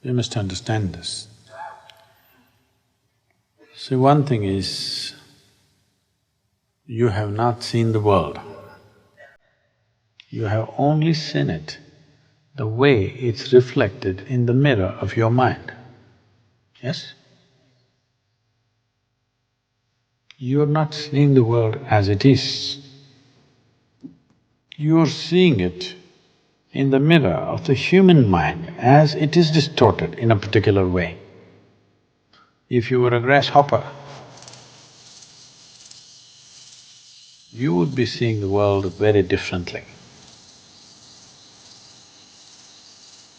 You must understand this. See, one thing is, you have not seen the world. You have only seen it the way it's reflected in the mirror of your mind. Yes? You're not seeing the world as it is. You're seeing it in the mirror of the human mind as it is distorted in a particular way. If you were a grasshopper, you would be seeing the world very differently.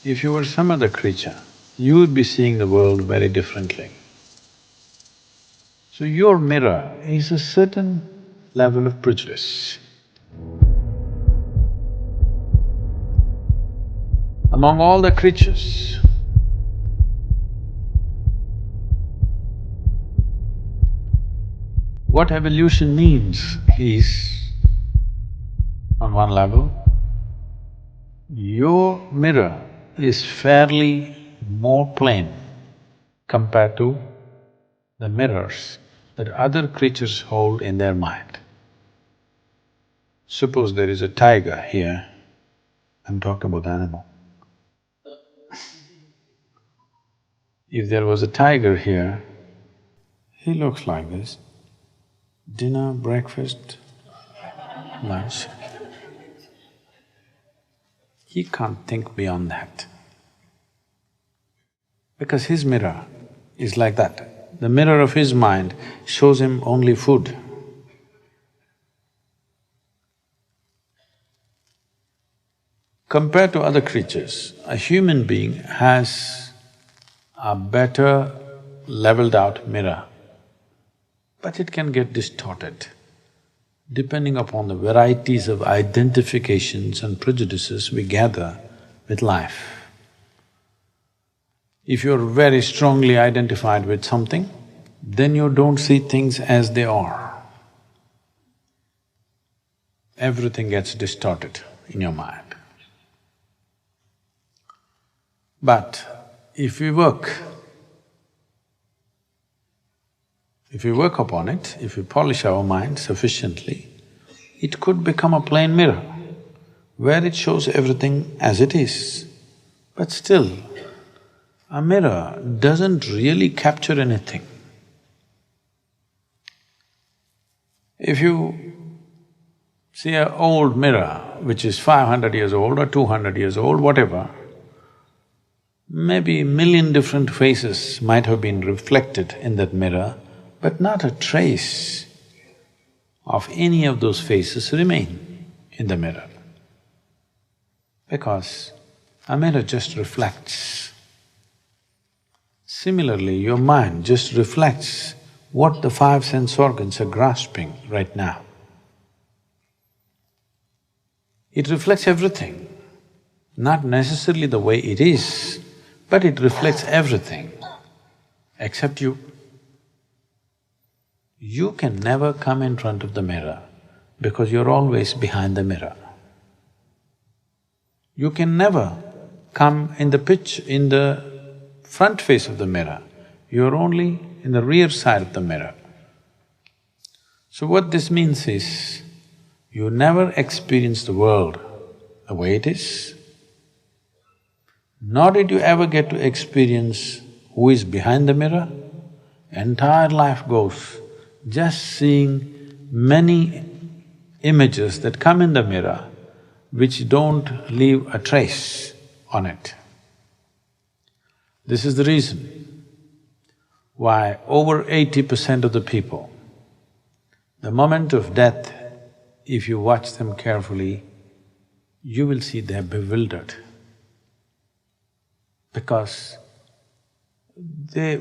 If you were some other creature, you would be seeing the world very differently. So your mirror is a certain level of prejudice. Among all the creatures, what evolution means is, on one level, your mirror is fairly more plain compared to the mirrors that other creatures hold in their mind. Suppose there is a tiger here, I'm talking about the animal. If there was a tiger here, he looks like this. Dinner, breakfast, lunch. He can't think beyond that. Because his mirror is like that. The mirror of his mind shows him only food. Compared to other creatures, a human being has a better leveled out mirror, but it can get distorted depending upon the varieties of identifications and prejudices we gather with life. If you're very strongly identified with something, then you don't see things as they are. Everything gets distorted in your mind. But if we work upon it, if we polish our mind sufficiently, it could become a plain mirror where it shows everything as it is. But still, a mirror doesn't really capture anything. If you see an old mirror which is 500 years old or 200 years old, whatever, maybe 1,000,000 different faces might have been reflected in that mirror, but not a trace of any of those faces remain in the mirror. Because a mirror just reflects. Similarly, your mind just reflects what the five sense organs are grasping right now. It reflects everything, not necessarily the way it is, but it reflects everything except you. You can never come in front of the mirror because you're always behind the mirror. You can never come in the front face of the mirror, you're only in the rear side of the mirror. So what this means is, you never experience the world the way it is, nor did you ever get to experience who is behind the mirror. Entire life goes just seeing many images that come in the mirror which don't leave a trace on it. This is the reason why over 80% of the people, the moment of death, if you watch them carefully, you will see they're bewildered. Because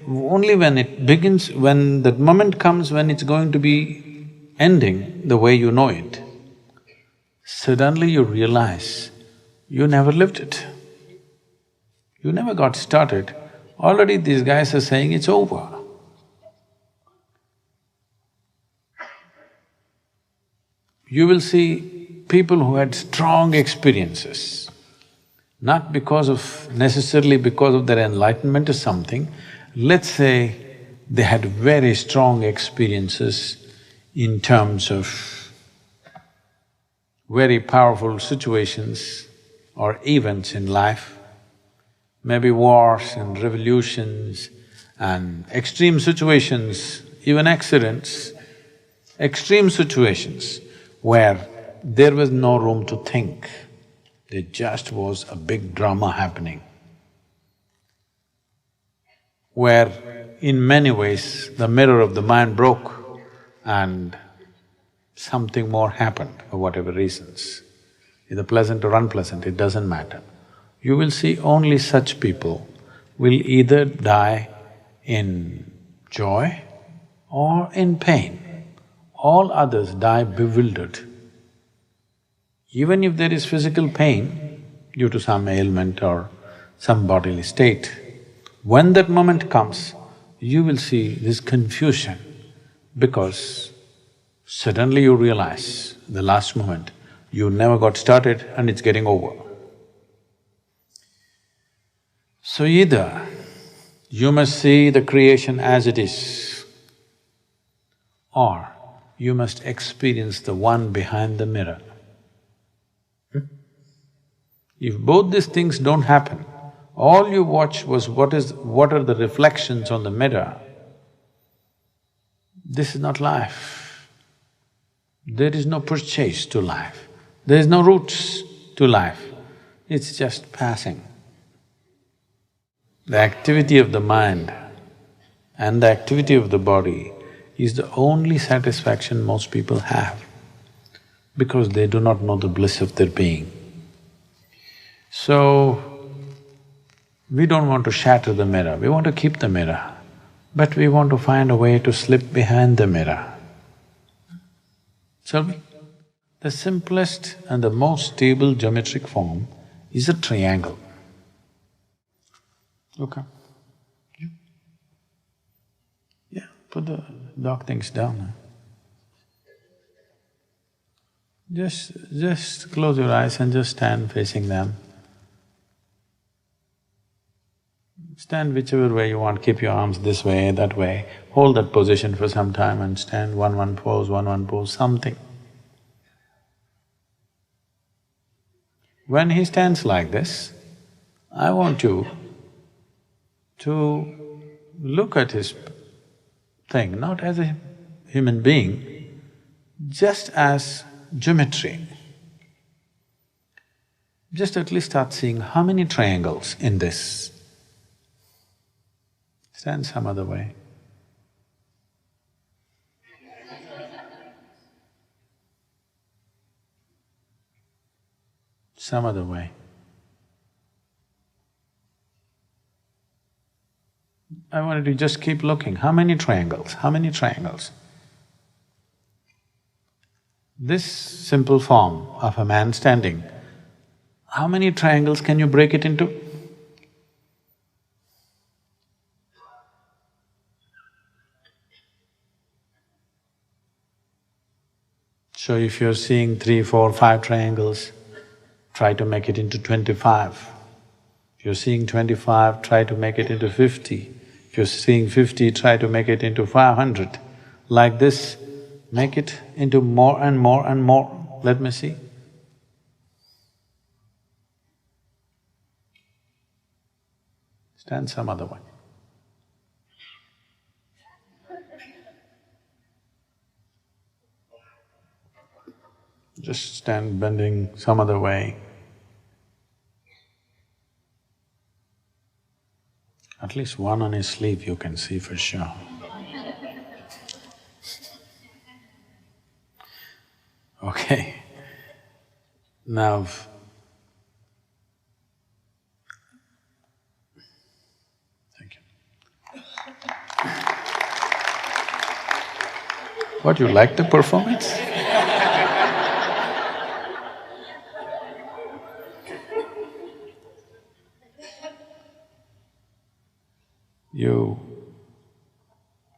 only when it begins, when that moment comes when it's going to be ending the way you know it, suddenly you realize you never lived it. You never got started, already these guys are saying it's over. You will see people who had strong experiences, not necessarily because of their enlightenment or something. Let's say they had very strong experiences in terms of very powerful situations or events in life, maybe wars and revolutions and extreme situations, even accidents, extreme situations where there was no room to think. There just was a big drama happening, where in many ways the mirror of the mind broke and something more happened for whatever reasons. Either pleasant or unpleasant, it doesn't matter. You will see only such people will either die in joy or in pain. All others die bewildered. Even if there is physical pain due to some ailment or some bodily state, when that moment comes, you will see this confusion because suddenly you realize the last moment you never got started and it's getting over. So either you must see the creation as it is, or you must experience the one behind the mirror. If both these things don't happen, all you watch was what are the reflections on the mirror, this is not life. There is no purchase to life, there is no roots to life, it's just passing. The activity of the mind and the activity of the body is the only satisfaction most people have, because they do not know the bliss of their being. So, we don't want to shatter the mirror, we want to keep the mirror, but we want to find a way to slip behind the mirror. Shall we? The simplest and the most stable geometric form is a triangle. Okay. Yeah, put the dog things down. Just close your eyes and just stand facing them. Stand whichever way you want, keep your arms this way, that way, hold that position for some time and stand one pose, something. When he stands like this, I want you to look at his thing not as a human being, just as geometry. Just at least start seeing how many triangles in this. Stand some other way. Some other way. I wanted to just keep looking, how many triangles, how many triangles? This simple form of a man standing, how many triangles can you break it into? So if you're seeing 3, 4, 5 triangles, try to make it into 25. If you're seeing 25, try to make it into 50. If you're seeing 50, try to make it into 500. Like this, make it into more and more and more. Let me see. Stand some other way. Just stand bending some other way. At least one on his sleeve you can see for sure. Okay. Now, thank you. What, you like the performance?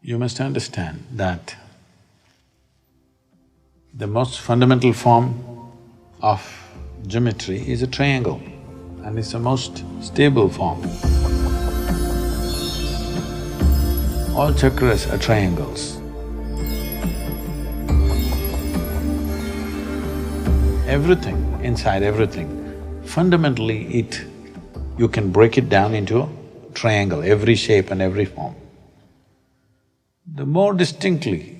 You must understand that the most fundamental form of geometry is a triangle. and it's the most stable form. All chakras are triangles. Everything, inside everything, fundamentally you can break it down into a triangle, every shape and every form. The more distinctly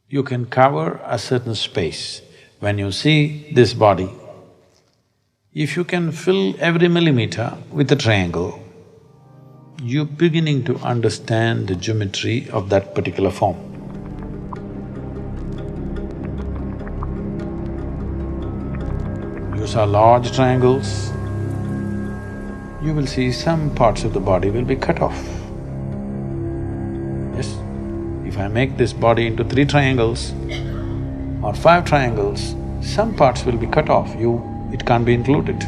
you can cover a certain space, when you see this body, if you can fill every millimeter with a triangle, you're beginning to understand the geometry of that particular form. You saw large triangles, you will see some parts of the body will be cut off. Yes, if I make this body into 3 triangles or 5 triangles, some parts will be cut off, it can't be included.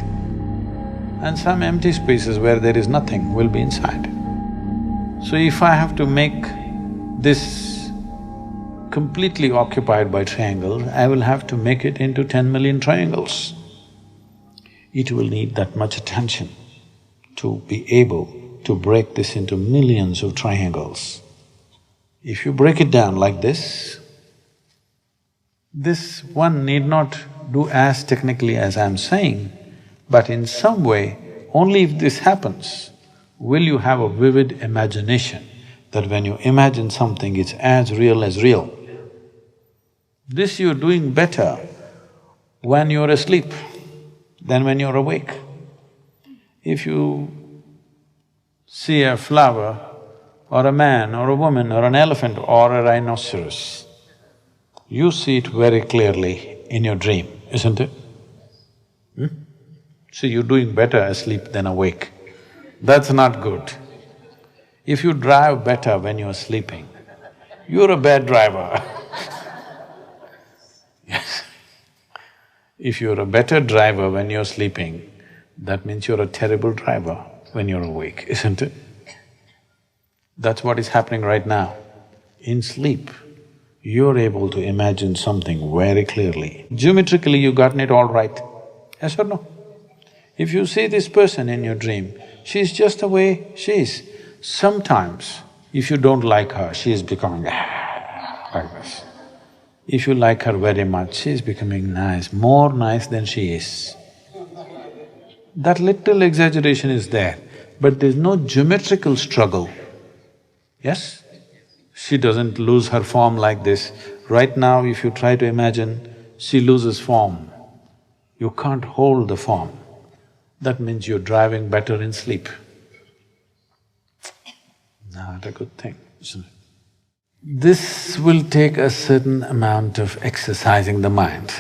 And some empty spaces where there is nothing will be inside. So if I have to make this completely occupied by triangles, I will have to make it into 10 million triangles. It will need that much attention to be able to break this into millions of triangles. If you break it down like this one need not do as technically as I'm saying, but in some way, only if this happens, will you have a vivid imagination that when you imagine something, it's as real as real. This you're doing better when you're asleep than when you're awake. If you see a flower or a man or a woman or an elephant or a rhinoceros, you see it very clearly in your dream, isn't it? So you're doing better asleep than awake. That's not good. If you drive better when you're sleeping, you're a bad driver. Yes. If you're a better driver when you're sleeping, that means you're a terrible driver when you're awake, isn't it? That's what is happening right now. In sleep, you're able to imagine something very clearly. Geometrically, you've gotten it all right, yes or no? If you see this person in your dream, she's just the way she is. Sometimes, if you don't like her, she is becoming like this. If you like her very much, she is becoming nice, more nice than she is. That little exaggeration is there, but there's no geometrical struggle, yes? She doesn't lose her form like this. Right now, if you try to imagine, she loses form. You can't hold the form. That means you're driving better in sleep. Not a good thing, isn't it? This will take a certain amount of exercising the mind.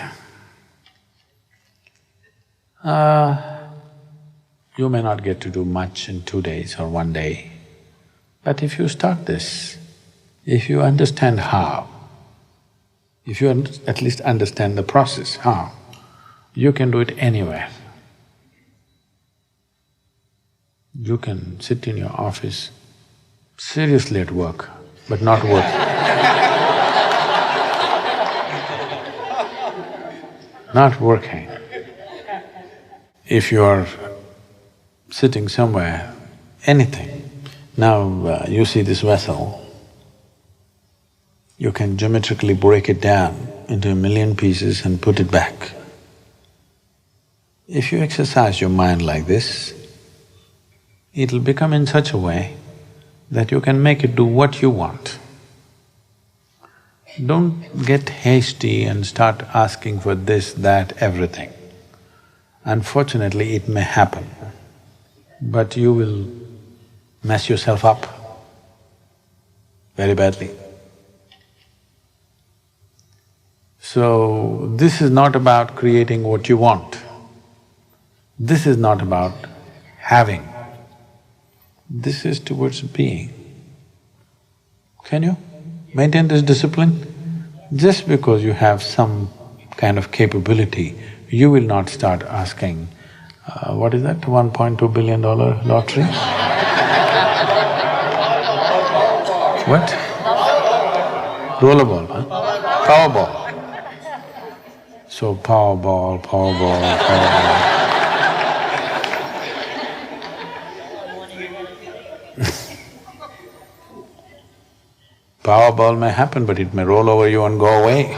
You may not get to do much in 2 days or 1 day, but if you start this, if you understand how, if you at least understand the process, how, you can do it anywhere. You can sit in your office, seriously at work, but not work. Not working. If you're sitting somewhere, anything, now you see this vessel, you can geometrically break it down into 1,000,000 pieces and put it back. If you exercise your mind like this, it'll become in such a way that you can make it do what you want. Don't get hasty and start asking for this, that, everything. Unfortunately, it may happen, but you will mess yourself up very badly. So, this is not about creating what you want. This is not about having. This is towards being. Can you maintain this discipline? Just because you have some kind of capability, you will not start asking, what is that, $1.2 billion lottery? What? Rollerball, huh? Powerball. So Powerball, Powerball, Powerball. Powerball may happen, but it may roll over you and go away.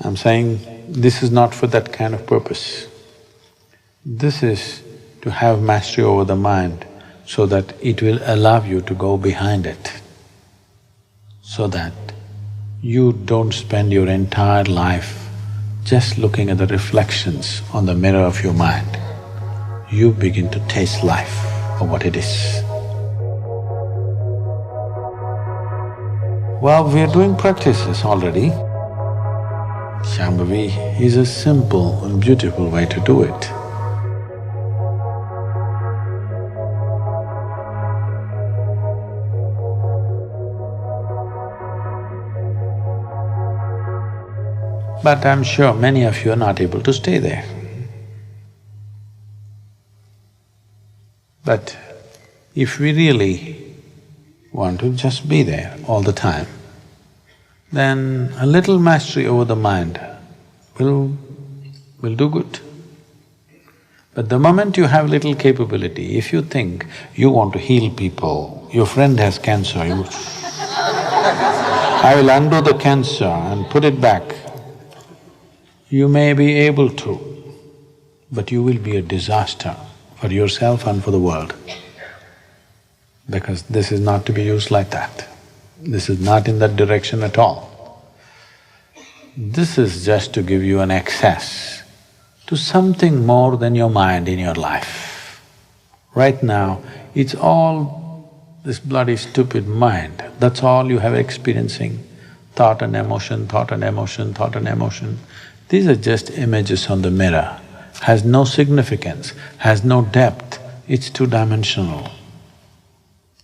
I'm saying this is not for that kind of purpose. This is to have mastery over the mind so that it will allow you to go behind it, so that you don't spend your entire life just looking at the reflections on the mirror of your mind. You begin to taste life for what it is. Well, we are doing practices already. Shambhavi is a simple and beautiful way to do it. But I'm sure many of you are not able to stay there. But if we really want to just be there all the time, then a little mastery over the mind will do good. But the moment you have little capability, if you think you want to heal people, your friend has cancer, I will undo the cancer and put it back. You may be able to, but you will be a disaster for yourself and for the world, because this is not to be used like that. This is not in that direction at all. This is just to give you an access to something more than your mind in your life. Right now, it's all this bloody stupid mind, that's all you have experiencing, thought and emotion, thought and emotion, thought and emotion. These are just images on the mirror, has no significance, has no depth, it's two-dimensional,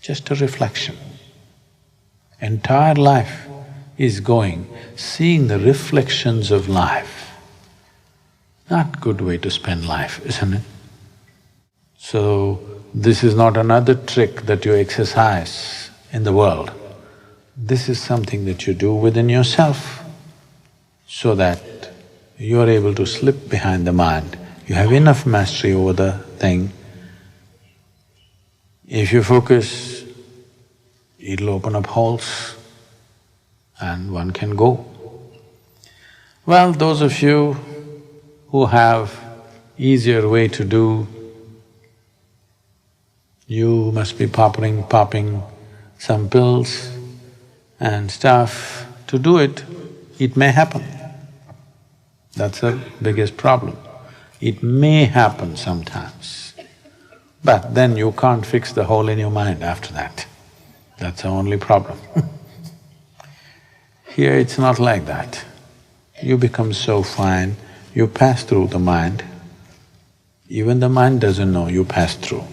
just a reflection. Entire life is going, seeing the reflections of life. Not good way to spend life, isn't it? So, this is not another trick that you exercise in the world. This is something that you do within yourself so that you are able to slip behind the mind. You have enough mastery over the thing. If you focus, it'll open up holes and one can go. Well, those of you who have easier way to do, you must be popping some pills and stuff to do it. It may happen. That's the biggest problem. It may happen sometimes, but then you can't fix the hole in your mind after that. That's the only problem. Here it's not like that. You become so fine, you pass through the mind, even the mind doesn't know you pass through.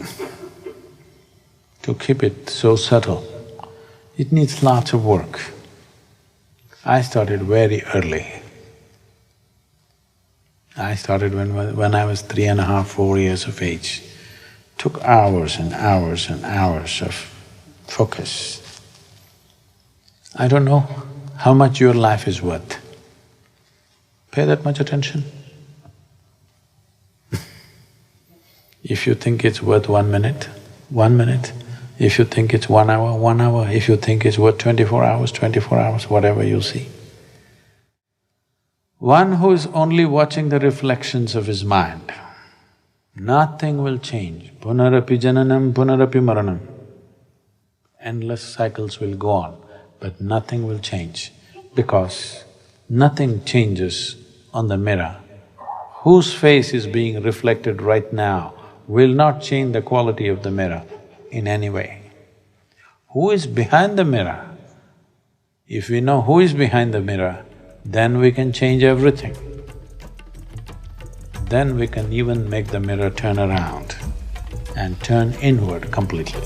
To keep it so subtle, it needs lots of work. I started very early. I started when I was 3.5, 4 years of age. Took hours and hours and hours of focus. I don't know how much your life is worth. Pay that much attention. If you think it's worth 1 minute, 1 minute. If you think it's 1 hour, 1 hour. If you think it's worth 24 hours, 24 hours, whatever you'll see. One who is only watching the reflections of his mind, nothing will change. Punarapi jananam, punarapi maranam. Endless cycles will go on, but nothing will change, because nothing changes on the mirror. Whose face is being reflected right now will not change the quality of the mirror in any way. Who is behind the mirror? If we know who is behind the mirror, then we can change everything. Then we can even make the mirror turn around and turn inward completely.